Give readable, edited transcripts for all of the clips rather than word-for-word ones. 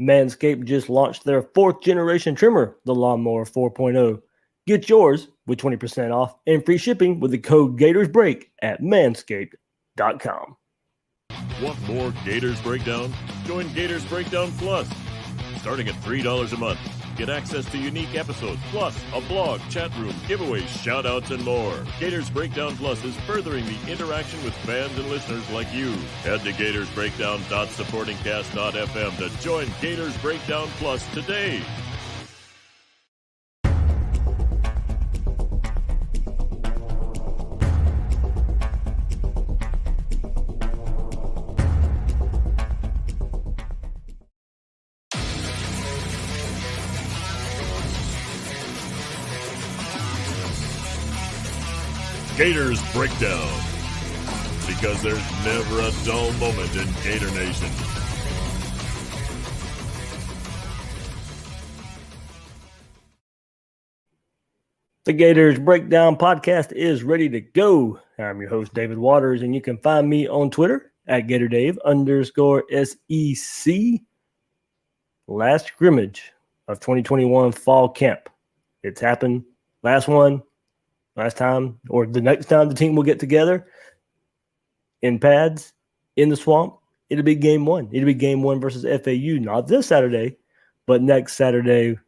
Manscaped just launched their 4th generation trimmer, the Lawnmower 4.0. Get yours with 20% off and free shipping with the code GatorsBreak at manscaped.com. Want more Gators Breakdown? Join Gators Breakdown Plus. Starting at $3 a month, get access to unique episodes, plus a blog, chat room, giveaways, shout-outs, and more. Gators Breakdown Plus is furthering the interaction with fans and listeners like you. Head to GatorsBreakdown.supportingcast.fm to join Gators Breakdown Plus today. Gators Breakdown, because there's never a dull moment in Gator Nation. The Gators Breakdown podcast is ready to go. I'm your host, David Waters, and you can find me on Twitter at GatorDave_SEC. Last scrimmage of 2021 fall camp. It's happened. Last time, or the next time the team will get together in pads, in the swamp, it'll be game 1. It'll be game 1 versus FAU, not this Saturday, but next Saturday.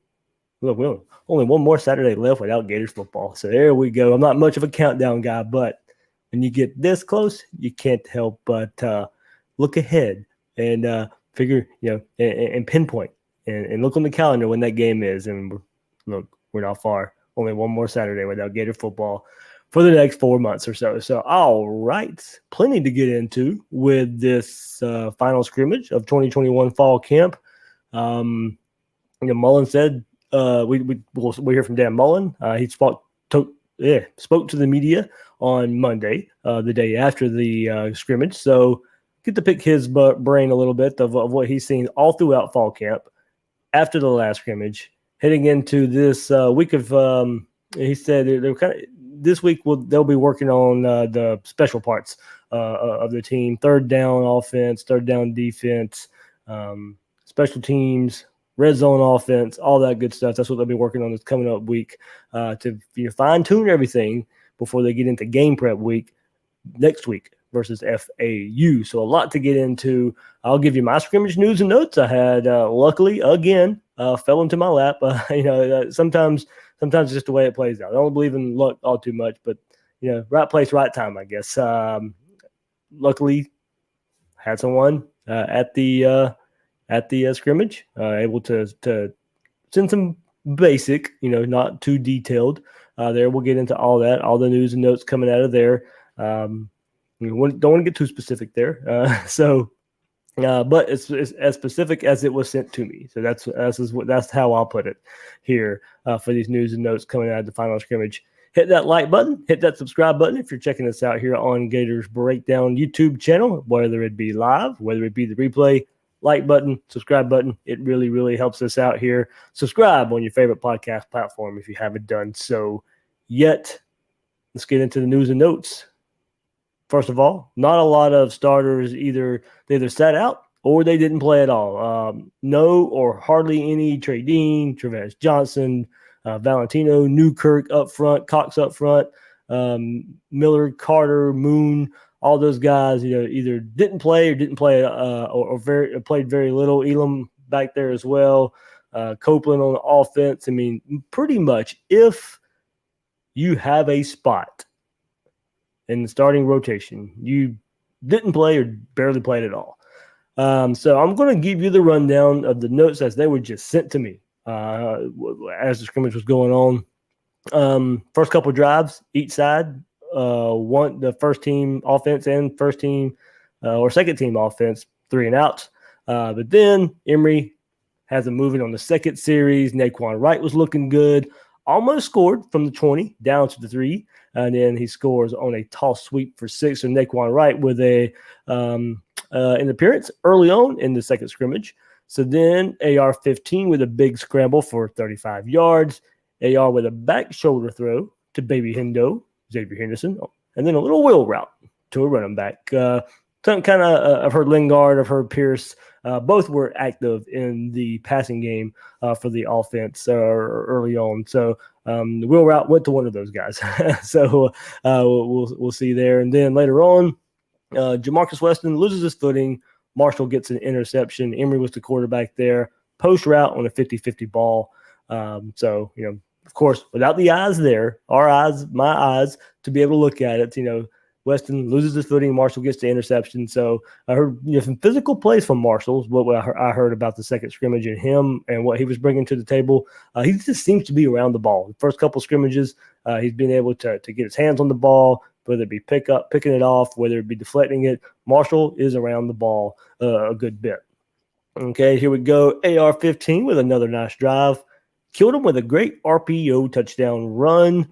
Look, we only one more Saturday left without Gators football. So there we go. I'm not much of a countdown guy, but when you get this close, you can't help but look ahead and figure, and pinpoint and look on the calendar when that game is. And we're not far. Only one more Saturday without Gator football for the next 4 months or so. So, all right, plenty to get into with this final scrimmage of 2021 fall camp. Mullen said we'll hear from Dan Mullen. He spoke to the media on Monday, the day after the scrimmage. So, get to pick his brain a little bit of what he's seen all throughout fall camp after the last scrimmage. Heading into this week of, he said they're this week they'll be working on the special parts of the team: third down offense, third down defense, special teams, red zone offense, all that good stuff. That's what they'll be working on this coming up week to fine tune everything before they get into game prep week next week versus FAU. So a lot to get into. I'll give you my scrimmage news and notes. I had luckily again. Fell into my lap. Sometimes it's just the way it plays out. I don't believe in luck all too much, but right place, right time, I guess. Luckily, had someone at the scrimmage, able to send some basic, not too detailed. There, we'll get into all that, all the news and notes coming out of there. Don't want to get too specific there. But it's as specific as it was sent to me. So that's how I'll put it here for these news and notes coming out of the final scrimmage. Hit that like button, hit that subscribe button if you're checking us out here on Gators Breakdown YouTube channel, whether it be live, whether it be the replay. Like button, subscribe button. It really, really helps us out here. Subscribe on your favorite podcast platform if you haven't done so yet. Let's get into the news and notes. First of all, not a lot of starters they either sat out or they didn't play at all. No or hardly any Trey Dean, Travis Johnson, Valentino, Newkirk up front, Cox up front, Miller, Carter, Moon, all those guys, either didn't play or played very little. Elam back there as well. Copeland on the offense. I mean, pretty much if you have a spot in the starting rotation, you didn't play or barely played at all. So I'm going to give you the rundown of the notes as they were just sent to me as the scrimmage was going on. First couple drives, each side, the first team offense and first team or second team offense, 3 and outs. But then Emory has them moving on the second series. Naquan Wright was looking good. Almost scored from the 20 down to the 3. And then he scores on a toss sweep for 6. So Naquan Wright with an appearance early on in the second scrimmage. So then AR-15 with a big scramble for 35 yards. AR with a back shoulder throw to Baby Hendo, Xavier Henderson. And then a little wheel route to a running back. Some kind of I've heard Lingard, I've heard Pierce. Both were active in the passing game for the offense early on. So the wheel route went to one of those guys. So we'll see there. And then later on, Jamarcus Weston loses his footing. Marshall gets an interception. Emory was the quarterback there. Post route on a 50-50 ball. So, of course, without the eyes there, our eyes, my eyes, to be able to look at it, Weston loses his footing. Marshall gets the interception. So I heard some physical plays from Marshall. What I heard about the second scrimmage and him and what he was bringing to the table. He just seems to be around the ball. The first couple scrimmages, he's been able to get his hands on the ball, whether it be picking it off, whether it be deflecting it. Marshall is around the ball a good bit. Okay, here we go. AR-15 with another nice drive. Killed him with a great RPO touchdown run.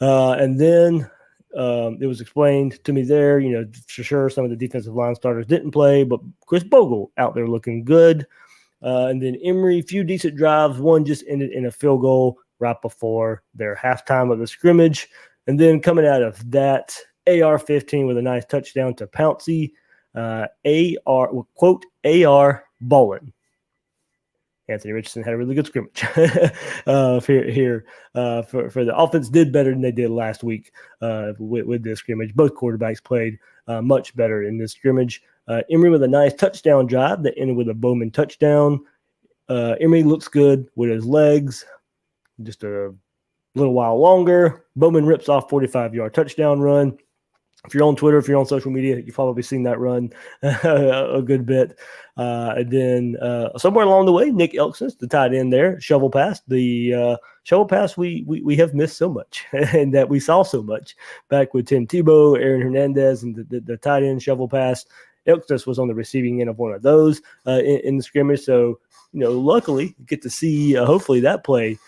And then it was explained to me there, for sure some of the defensive line starters didn't play, but Chris Bogle out there looking good. And then Emory, few decent drives. One just ended in a field goal right before their halftime of the scrimmage. And then coming out of that, AR-15 with a nice touchdown to Pouncey. AR Mullen. Anthony Richardson had a really good scrimmage here. For the offense did better than they did last week with this scrimmage. Both quarterbacks played much better in this scrimmage. Emory with a nice touchdown drive that ended with a Bowman touchdown. Emory looks good with his legs. Just a little while longer. Bowman rips off 45-yard touchdown run. If you're on Twitter, if you're on social media, you've probably seen that run a good bit. And then somewhere along the way, Nick Elksnis, the tight end there, shovel pass. The shovel pass we have missed so much and that we saw so much back with Tim Tebow, Aaron Hernandez, and the tight end shovel pass. Elksnis was on the receiving end of one of those in the scrimmage. So, luckily, you get to see hopefully that play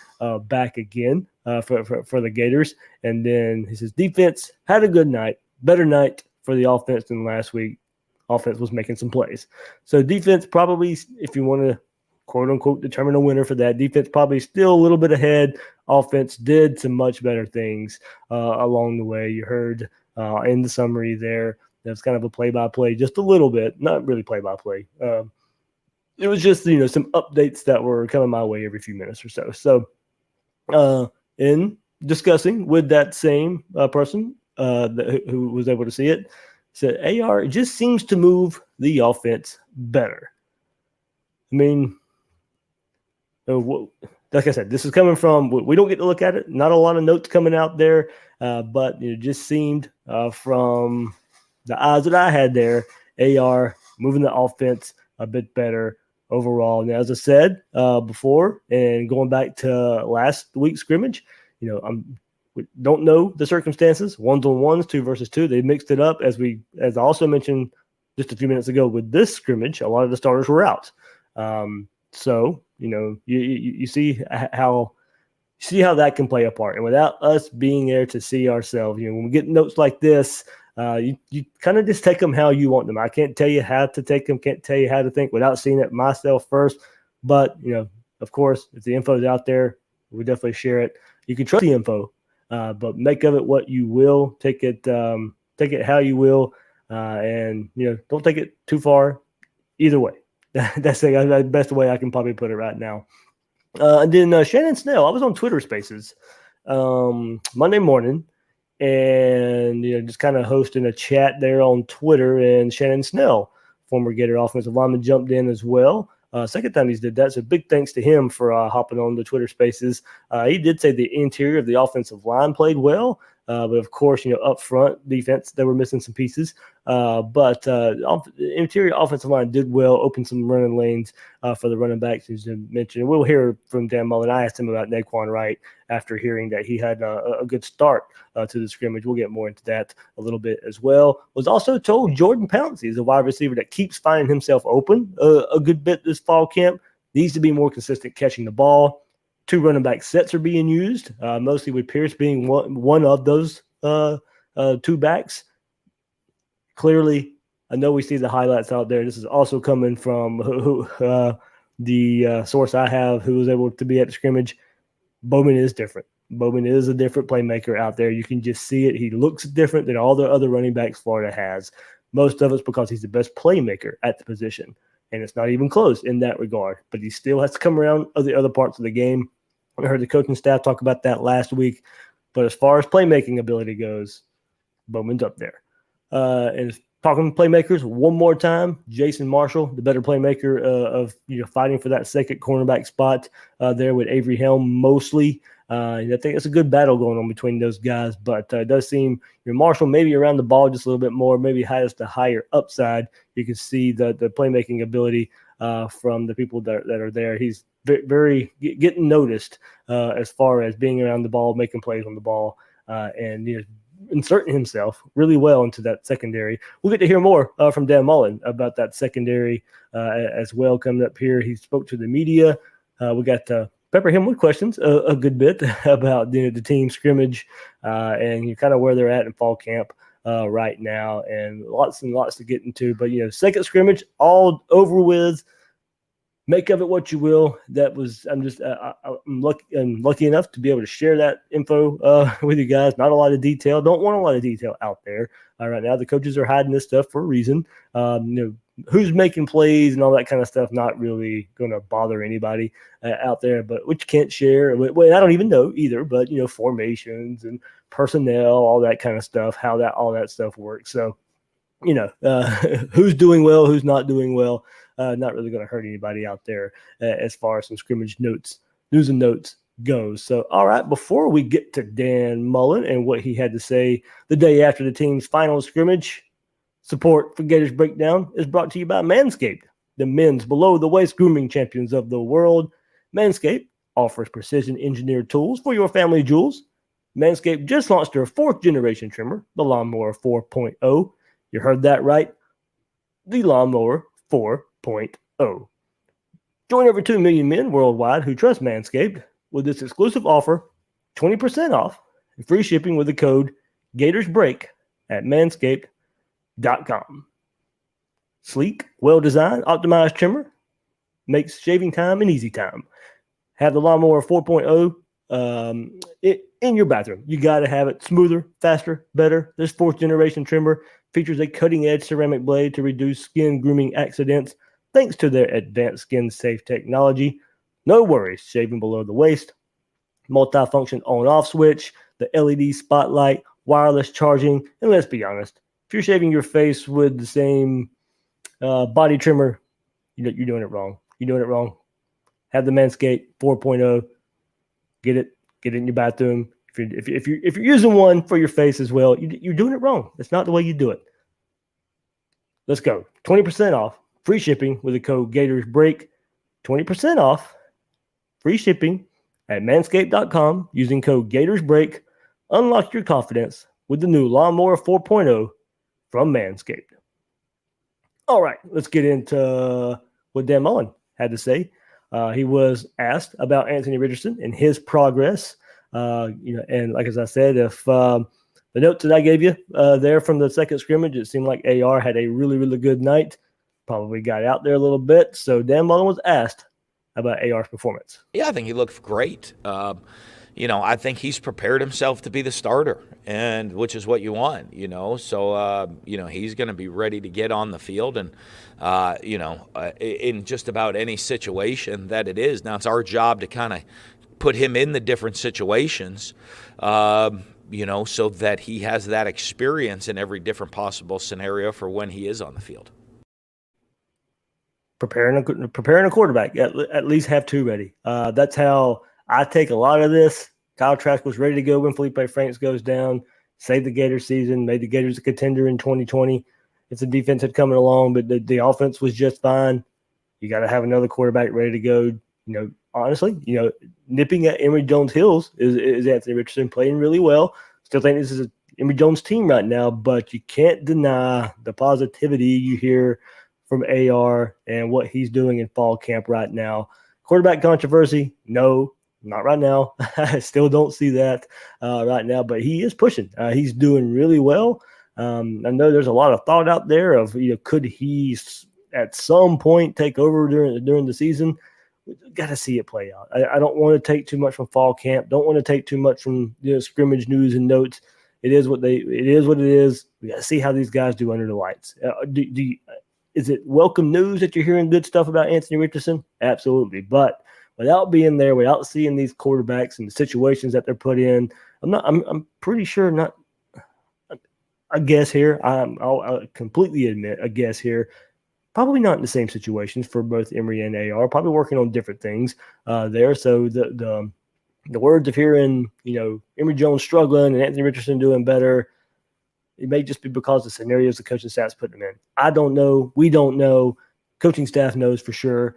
back again for the Gators. And then he says defense had a good night. Better night for the offense than last week. Offense was making some plays. So defense probably, if you want to quote-unquote determine a winner for that, defense probably still a little bit ahead. Offense did some much better things along the way. You heard in the summary there, that's kind of a play-by-play, just a little bit. Not really play-by-play. It was just, some updates that were coming my way every few minutes or so. So in discussing with that same person, who was able to see it, said AR just seems to move the offense better. I mean, like I said, this is coming from, we don't get to look at it. Not a lot of notes coming out there, but it just seemed from the eyes that I had there, AR moving the offense a bit better overall. And as I said before, and going back to last week's scrimmage, we don't know the circumstances. 1-on-1s, 2 versus 2. They mixed it up as I also mentioned just a few minutes ago with this scrimmage. A lot of the starters were out. So you see how that can play a part. And without us being there to see ourselves, when we get notes like this, you kind of just take them how you want them. I can't tell you how to take them. Can't tell you how to think without seeing it myself first. But of course, if the info is out there, we definitely share it. You can trust the info. But make of it what you will. Take it how you will, and don't take it too far. Either way, that's the best way I can probably put it right now. And then Shannon Snell, I was on Twitter Spaces Monday morning, and just kind of hosting a chat there on Twitter. And Shannon Snell, former Gator offensive lineman, jumped in as well. Second time he's did that, so big thanks to him for hopping on the Twitter Spaces. He did say the interior of the offensive line played well, but of course, up front defense, they were missing some pieces. But the interior offensive line did well, opened some running lanes for the running backs, as you mentioned. We'll hear from Dan Mullen. I asked him about Naquan Wright after hearing that he had a good start to the scrimmage. We'll get more into that a little bit as well. Was also told Jordan Pouncey is a wide receiver that keeps finding himself open a good bit this fall camp. Needs to be more consistent catching the ball. 2 running back sets are being used, mostly with Pierce being one of those 2 backs. Clearly, I know we see the highlights out there. This is also coming from the source I have who was able to be at the scrimmage. Bowman is different. Bowman is a different playmaker out there. You can just see it. He looks different than all the other running backs Florida has. Most of it's because he's the best playmaker at the position. And it's not even close in that regard. But he still has to come around the other parts of the game. I heard the coaching staff talk about that last week. But as far as playmaking ability goes, Bowman's up there. And talking playmakers one more time, Jason Marshall, the better playmaker of fighting for that second cornerback spot there with Avery Helm mostly. I think it's a good battle going on between those guys, but it does seem Marshall maybe around the ball just a little bit more, maybe has the higher upside. You can see the playmaking ability from the people that are there. He's very getting noticed as far as being around the ball, making plays on the ball, and inserting himself really well into that secondary. We'll get to hear more from Dan Mullen about that secondary as well coming up here. He spoke to the media. We got to pepper him with questions a good bit about the team scrimmage and kind of where they're at in fall camp right now, and lots to get into. But second scrimmage all over with. Make of it what you will. That was I'm lucky enough to be able to share that info with you guys. Not a lot of detail. Don't want a lot of detail out there right now. The coaches are hiding this stuff for a reason. Who's making plays and all that kind of stuff. Not really going to bother anybody out there. But which you can't share. Well, I don't even know either. But formations and personnel, all that kind of stuff. How all that stuff works. So who's doing well, who's not doing well. Not really going to hurt anybody out there as far as some scrimmage news and notes goes. So, all right, before we get to Dan Mullen and what he had to say the day after the team's final scrimmage, support for Gators Breakdown is brought to you by Manscaped, the men's below-the-waist grooming champions of the world. Manscaped offers precision-engineered tools for your family jewels. Manscaped just launched their fourth-generation trimmer, the Lawnmower 4.0. You heard that right, the Lawnmower 4.0. Join over 2 million men worldwide who trust Manscaped with this exclusive offer, 20% off and free shipping with the code GatorsBreak at manscaped.com. Sleek, well-designed, optimized trimmer makes shaving time an easy time. Have the Lawnmower 4.0 in your bathroom. You got to have it smoother, faster, better. This fourth-generation trimmer features a cutting-edge ceramic blade to reduce skin grooming accidents thanks to their advanced skin-safe technology. No worries shaving below the waist. Multi-function on-off switch, the LED spotlight, wireless charging, and let's be honest, if you're shaving your face with the same body trimmer, you're doing it wrong. You're doing it wrong. Have the Manscaped 4.0. Get it in your bathroom. If you're using one for your face as well, you're doing it wrong. That's not the way you do it. Let's go. 20% off, free shipping with the code GatorsBreak. 20% off, free shipping at manscaped.com using code GatorsBreak. Unlock your confidence with the new Lawnmower 4.0 from Manscaped. All right, let's get into what Dan Mullen had to say. He was asked about Anthony Richardson and his progress. And like as I said, if the notes that I gave you there from the second scrimmage, it seemed like AR had a really, really good night. Probably got out there a little bit. So Dan Mullen was asked about AR's performance. Yeah, I think he looked great. I think he's prepared himself to be the starter, and which is what you want, So, he's going to be ready to get on the field and, in just about any situation that it is. Now, it's our job to kind of put him in the different situations, so that he has that experience in every different possible scenario for when he is on the field. Preparing a quarterback, at least have two ready. That's how I take a lot of this. Kyle Trask was ready to go when Felipe Franks goes down, saved the Gators season, made the Gators a contender in 2020. If the defense had coming along, but the offense was just fine. You got to have another quarterback ready to go. Honestly, nipping at Emory Jones' heels is Anthony Richardson playing really well. Still think this is an Emory Jones team right now, but you can't deny the positivity you hear from AR and what he's doing in fall camp right now. Quarterback controversy? No, not right now. I still don't see that right now, but he is pushing. He's doing really well. I know there's a lot of thought out there of, could he at some point take over during the season? We've got to see it play out. I don't want to take too much from fall camp. Don't want to take too much from scrimmage news and notes. It is what it is. We got to see how these guys do under the lights. Is it welcome news that you're hearing good stuff about Anthony Richardson? Absolutely. But without being there, without seeing these quarterbacks and the situations that they're put in, I'm pretty sure not. I guess here, I'll completely admit a guess here. Probably not in the same situations for both Emory and AR. Probably working on different things there. So the words of hearing, Emory Jones struggling and Anthony Richardson doing better, it may just be because the scenarios the coaching staff's putting them in. I don't know. We don't know. Coaching staff knows for sure.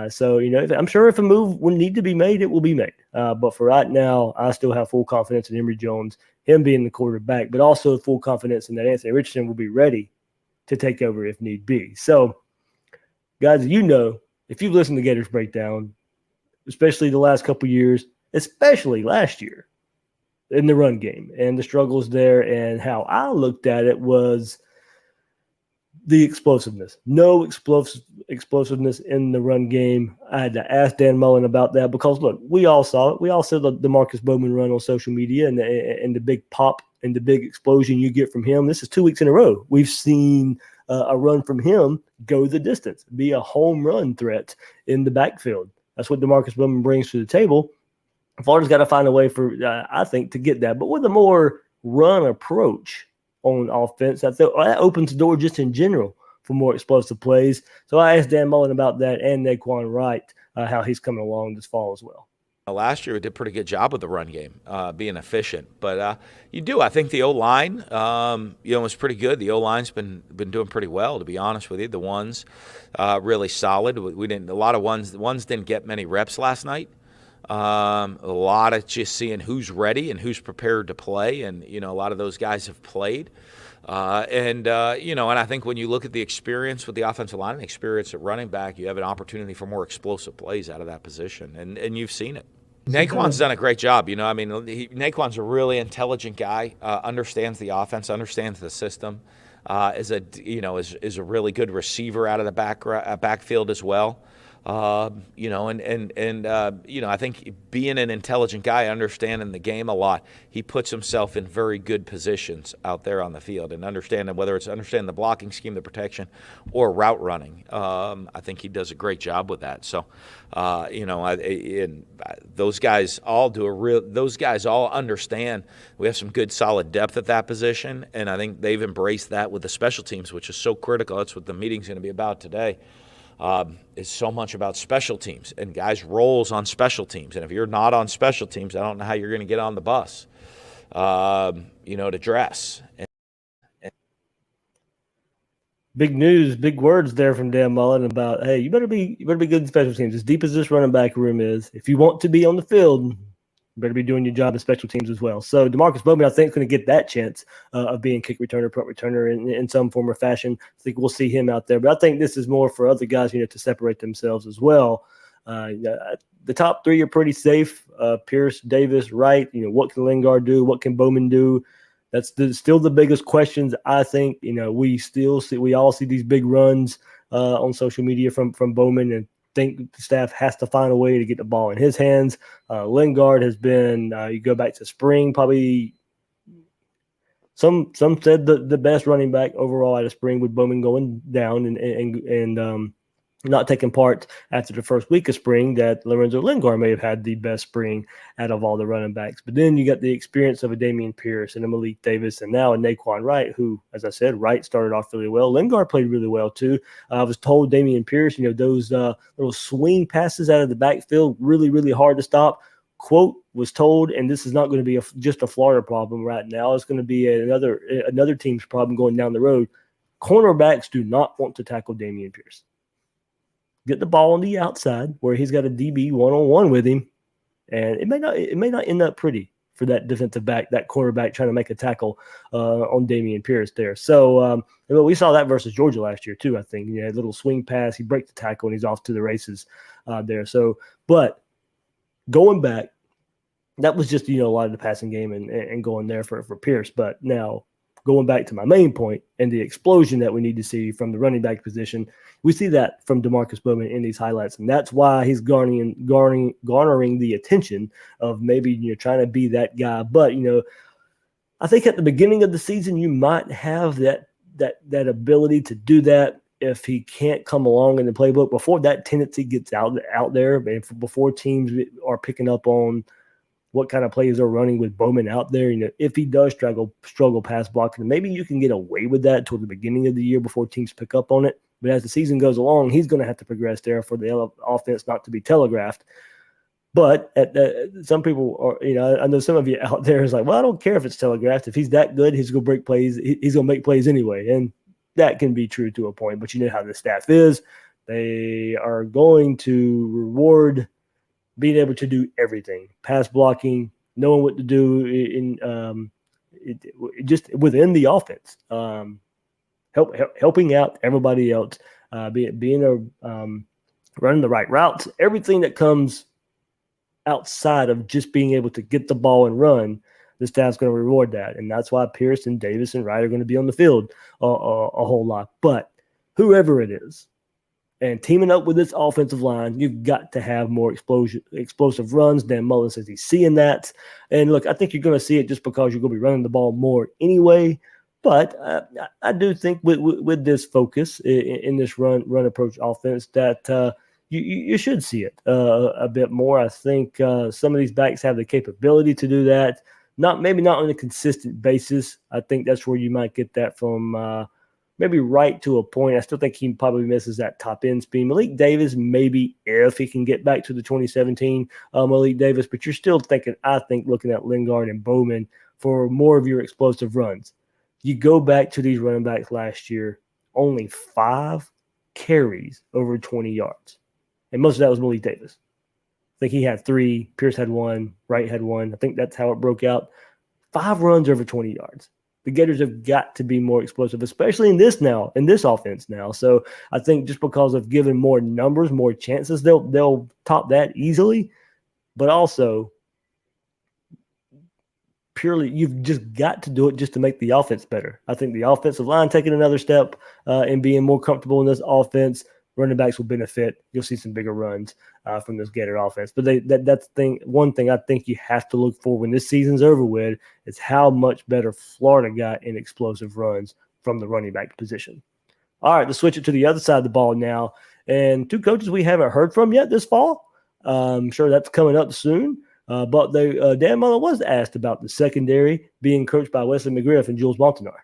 So I'm sure if a move would need to be made, it will be made. But for right now, I still have full confidence in Emory Jones, him being the quarterback, but also full confidence in that Anthony Richardson will be ready to take over if need be. So, guys, if you've listened to Gators Breakdown, especially the last couple of years, especially last year in the run game and the struggles there, and how I looked at it was the explosiveness. No explosiveness in the run game. I had to ask Dan Mullen about that because, look, we all saw it. We all saw the Marcus Bowman run on social media and the big pop and the big explosion you get from him. This is 2 weeks in a row. We've seen a run from him go the distance, be a home run threat in the backfield. That's what DeMarcus Bowman brings to the table. Florida's got to find a way for, I think, to get that. But with a more run approach on offense, that opens the door just in general for more explosive plays. So I asked Dan Mullen about that and Naquan Wright, how he's coming along this fall as well. Last year, we did a pretty good job with the run game, being efficient. But I think the O-line, was pretty good. The O-line's been doing pretty well, to be honest with you. The ones really solid. A lot of ones didn't get many reps last night. A lot of just seeing who's ready and who's prepared to play, and a lot of those guys have played. And I think when you look at the experience with the offensive line and experience at running back, you have an opportunity for more explosive plays out of that position, and you've seen it. Naquan's done a great job. Naquan's a really intelligent guy, understands the offense, understands the system, is a really good receiver out of the backfield as well. I think being an intelligent guy, understanding the game a lot, he puts himself in very good positions out there on the field, and understanding the blocking scheme, the protection, or route running. I think he does a great job with that. So, those guys all understand we have some good solid depth at that position, and I think they've embraced that with the special teams, which is so critical. That's what the meeting's going to be about today. Is so much about special teams and guys' roles on special teams. And if you're not on special teams, I don't know how you're going to get on the bus, to dress. Big news, big words there from Dan Mullen about, hey, you better be good in special teams. As deep as this running back room is, if you want to be on the field, you better be doing your job in special teams as well. So DeMarcus Bowman, I think, is going to get that chance of being kick returner, punt returner in some form or fashion. I think we'll see him out there. But I think this is more for other guys, to separate themselves as well. The top three are pretty safe. Pierce, Davis, Wright. What can Lingard do? What can Bowman do? That's still the biggest questions. I think, we all see these big runs on social media from Bowman, and think the staff has to find a way to get the ball in his hands. Lingard has been, you go back to spring, probably some said the best running back overall out of spring, with Bowman going down and not taking part after the first week of spring, that Lorenzo Lingard may have had the best spring out of all the running backs. But then you got the experience of a Damian Pierce and a Malik Davis, and now a Naquan Wright, who, as I said, Wright started off really well. Lingard played really well too. I was told Damian Pierce, those little swing passes out of the backfield, really, really hard to stop. Quote was told, and this is not going to be just a Florida problem right now. It's going to be another team's problem going down the road. Cornerbacks do not want to tackle Damian Pierce. Get the ball on the outside where he's got a DB one-on-one with him, and it may not end up pretty for that defensive back, that cornerback trying to make a tackle on Damian Pierce there. So we saw that versus Georgia last year too. I think a little swing pass, he breaks the tackle, and he's off to the races there. So, but going back, that was just a lot of the passing game and going there for Pierce. But now, going back to my main point and the explosion that we need to see from the running back position, we see that from DeMarcus Bowman in these highlights, and that's why he's garnering the attention of maybe trying to be that guy. But I think at the beginning of the season, you might have that ability to do that if he can't come along in the playbook before that tendency gets out there, before teams are picking up on what kind of plays they're running with Bowman out there. If he does struggle pass blocking, maybe you can get away with that toward the beginning of the year before teams pick up on it. But as the season goes along, he's going to have to progress there for the offense not to be telegraphed. But some people are, I know some of you out there is like, well, I don't care if it's telegraphed. If he's that good, he's going to break plays. He's going to make plays anyway. And that can be true to a point. But you know how the staff is. They are going to reward being able to do everything, pass blocking, knowing what to do just within the offense, helping out everybody else, running the right routes, everything that comes outside of just being able to get the ball and run. The staff's going to reward that, and that's why Pierce and Davis and Wright are going to be on the field a whole lot. But whoever it is, and teaming up with this offensive line, you've got to have more explosive runs. Dan Mullen says he's seeing that. And look, I think you're going to see it just because you're going to be running the ball more anyway. But I do think with this focus in this run approach offense that you should see it a bit more. I think some of these backs have the capability to do that. Maybe not on a consistent basis. I think that's where you might get that from maybe right to a point. I still think he probably misses that top end speed. Malik Davis, maybe if he can get back to the 2017 Malik Davis, but you're still thinking, I think, looking at Lingard and Bowman for more of your explosive runs. You go back to these running backs last year, only 5 carries over 20 yards. And most of that was Malik Davis. I think he had 3, Pierce had 1, Wright had 1. I think that's how it broke out. 5 runs over 20 yards. The Gators have got to be more explosive, especially in this offense now. So I think just because of giving more numbers, more chances, they'll top that easily. But also, purely, you've just got to do it just to make the offense better. I think the offensive line taking another step and being more comfortable in this offense, running backs will benefit. You'll see some bigger runs from this Gator offense. But that's one thing I think you have to look for when this season's over with is how much better Florida got in explosive runs from the running back position. All right, let's switch it to the other side of the ball now. And 2 coaches we haven't heard from yet this fall. I'm sure that's coming up soon. But Dan Mullen was asked about the secondary being coached by Wesley McGriff and Jules Montanar.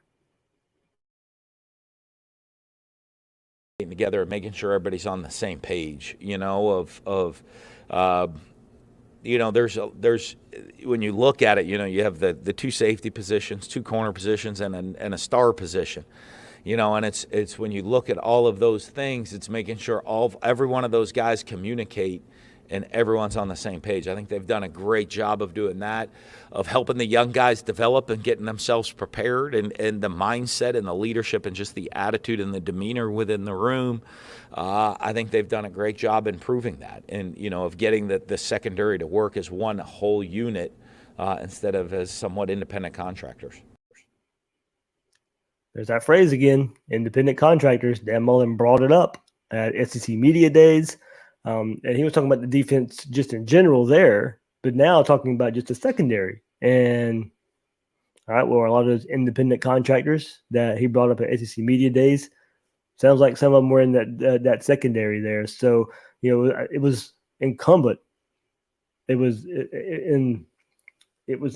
Together and making sure everybody's on the same page, there's when you look at it, you have the 2 safety positions, 2 corner positions, and a star position, and it's when you look at all of those things, it's making sure every one of those guys communicate and everyone's on the same page. I think they've done a great job of doing that, of helping the young guys develop and getting themselves prepared, and the mindset and the leadership and just the attitude and the demeanor within the room. I think they've done a great job improving that and, of getting the secondary to work as one whole unit instead of as somewhat independent contractors. There's that phrase again, independent contractors. Dan Mullen brought it up at SEC Media Days. And he was talking about the defense just in general there, but now talking about just the secondary. And, all right, well, a lot of those independent contractors that he brought up at SEC Media Days, sounds like some of them were in that secondary there. So, it was incumbent. It was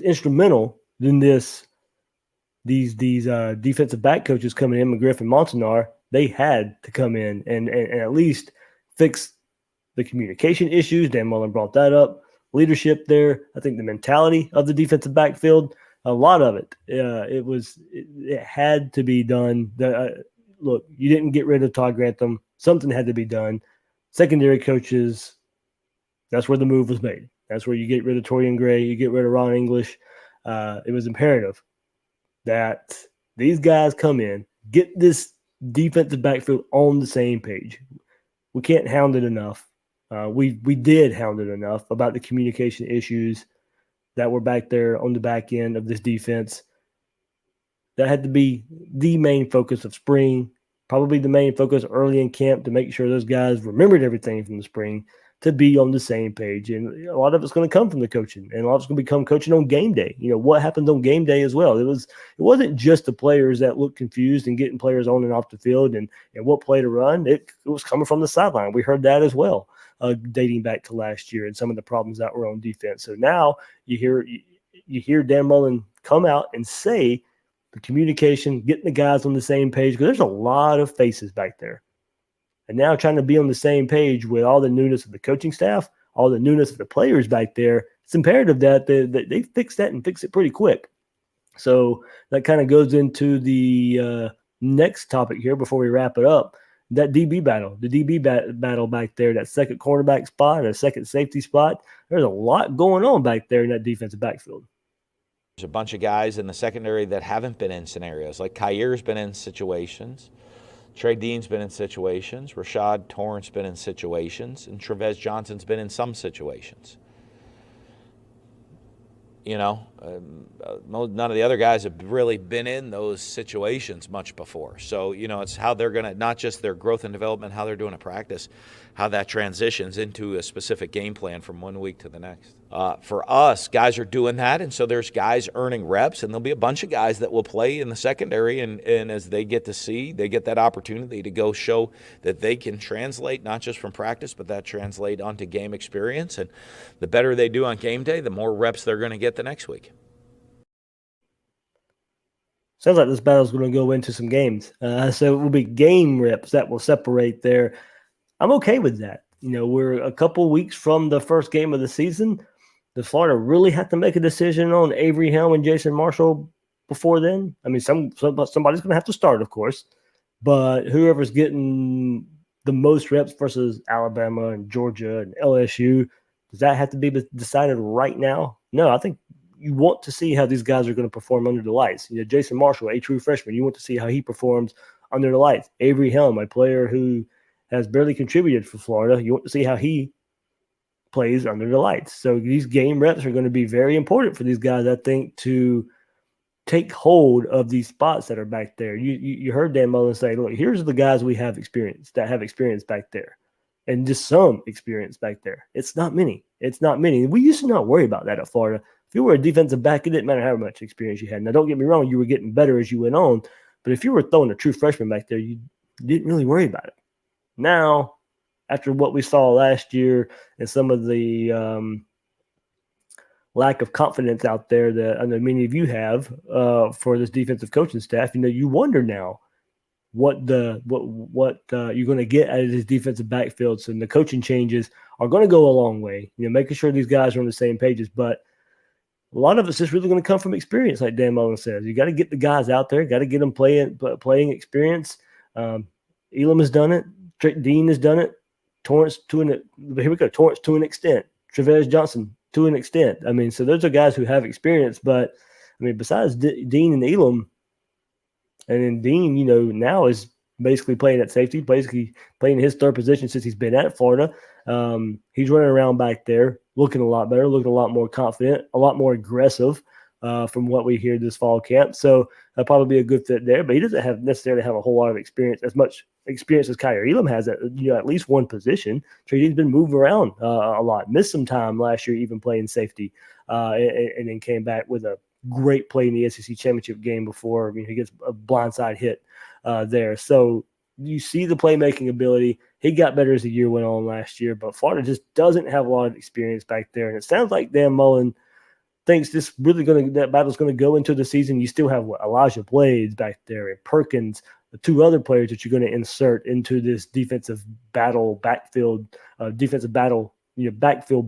instrumental in these defensive back coaches coming in, McGriff and Montanar. They had to come in and at least fix the communication issues. Dan Mullen brought that up. Leadership there. I think the mentality of the defensive backfield, a lot of it. It had to be done. Look, you didn't get rid of Todd Grantham. Something had to be done. Secondary coaches, that's where the move was made. That's where you get rid of Torian Gray. You get rid of Ron English. It was imperative that these guys come in, get this defensive backfield on the same page. We can't hound it enough. We did hound it enough about the communication issues that were back there on the back end of this defense. That had to be the main focus of spring, probably the main focus early in camp to make sure those guys remembered everything from the spring. to be on the same page. And a lot of it's going to come from the coaching, and a lot of it's going to become coaching on game day. What happens on game day as well. It wasn't just the players that looked confused and getting players on and off the field and what play to run. It was coming from the sideline. We heard that as well, dating back to last year and some of the problems that were on defense. So now you hear Dan Mullen come out and say the communication, getting the guys on the same page, because there's a lot of faces back there. And now trying to be on the same page with all the newness of the coaching staff, all the newness of the players back there, it's imperative that they fix that and fix it pretty quick. So that kind of goes into the next topic here before we wrap it up, that DB battle, the DB battle back there, that second cornerback spot, a second safety spot. There's a lot going on back there in that defensive backfield. There's a bunch of guys in the secondary that haven't been in scenarios. Like Kyrie's been in situations. Trey Dean's been in situations. Rashad Torrance been in situations. And Trevez Johnson's been in some situations. None of the other guys have really been in those situations much before. So, it's how they're going to, not just their growth and development, how they're doing a practice, how that transitions into a specific game plan from one week to the next. For us, guys are doing that, and so there's guys earning reps, and there'll be a bunch of guys that will play in the secondary, and as they get that opportunity to go show that they can translate, not just from practice, but that translate onto game experience. And the better they do on game day, the more reps they're going to get the next week. Sounds like this battle is going to go into some games. So it will be game reps that will separate there. I'm okay with that. We're a couple weeks from the first game of the season. Does Florida really have to make a decision on Avery Helm and Jason Marshall before then? I mean, somebody's going to have to start, of course. But whoever's getting the most reps versus Alabama and Georgia and LSU, does that have to be decided right now? No, I think you want to see how these guys are going to perform under the lights. Jason Marshall, a true freshman, you want to see how he performs under the lights. Avery Helm, a player who has barely contributed for Florida, you want to see how he plays under the lights. So these game reps are going to be very important for these guys, I think, to take hold of these spots that are back there. You heard Dan Mullen say, look, here's the guys we have experience back there. And just some experience back there. It's not many. We used to not worry about that at Florida. If you were a defensive back, it didn't matter how much experience you had. Now, don't get me wrong, you were getting better as you went on. But if you were throwing a true freshman back there, you didn't really worry about it. Now, after what we saw last year and some of the lack of confidence out there that I know many of you have for this defensive coaching staff, you wonder now what you're going to get out of this defensive backfield. So the coaching changes are going to go a long way. Making sure these guys are on the same pages, but a lot of it's just really going to come from experience, like Dan Mullen says. You got to get the guys out there, got to get them playing experience. Elam has done it. Dean has done it. Torrance to an extent. Trevez Johnson to an extent. I mean, so those are guys who have experience, but I mean, besides Dean and Elam, and then Dean, now is basically playing at safety, basically playing his third position since he's been at Florida. He's running around back there, looking a lot better, looking a lot more confident, a lot more aggressive from what we hear this fall camp. So that'll probably be a good fit there. But he doesn't necessarily have a whole lot of experience, as much experience as Kyrie Elam has at least one position. Trey Dean's been moved around a lot, missed some time last year even playing safety, and then came back with a great play in the SEC championship game before he gets a blindside hit there. So you see the playmaking ability. He got better as the year went on last year, but Florida just doesn't have a lot of experience back there. And it sounds like Dan Mullen thinks that battle's going to go into the season. You still have Elijah Blades back there and Perkins, the two other players that you're going to insert into this backfield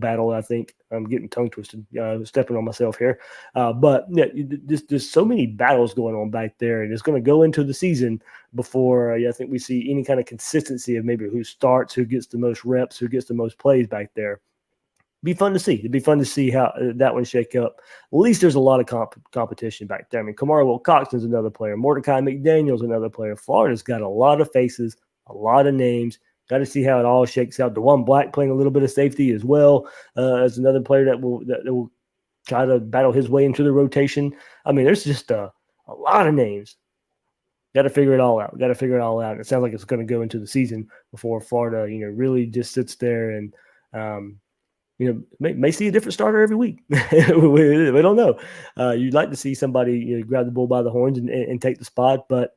battle. I think I'm getting tongue twisted, stepping on myself here. But yeah, there's so many battles going on back there, and it's going to go into the season before I think we see any kind of consistency of maybe who starts, who gets the most reps, who gets the most plays back there. Be fun to see. It'd be fun to see how that one shake up. At least there's a lot of competition back there. I mean, Kamara Will-Coxton's another player. Mordecai McDaniel's another player. Florida's got a lot of faces, a lot of names. Got to see how it all shakes out. DeJuan Black playing a little bit of safety as well as another player that will try to battle his way into the rotation. I mean, there's just a lot of names. Got to figure it all out. It sounds like it's going to go into the season before Florida, really just sits there and May see a different starter every week. we don't know. You'd like to see somebody grab the bull by the horns and take the spot, but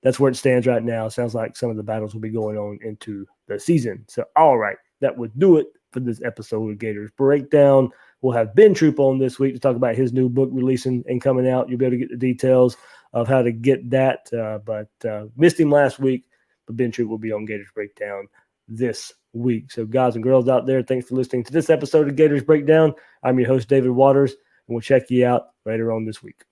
that's where it stands right now. Sounds like some of the battles will be going on into the season. So, all right, that would do it for this episode of Gators Breakdown. We'll have Ben Troop on this week to talk about his new book releasing and coming out. You'll be able to get the details of how to get that. But missed him last week, but Ben Troop will be on Gators Breakdown this week. So, guys and girls out there, thanks for listening to this episode of Gators Breakdown. I'm your host, David Waters, and we'll check you out later on this week.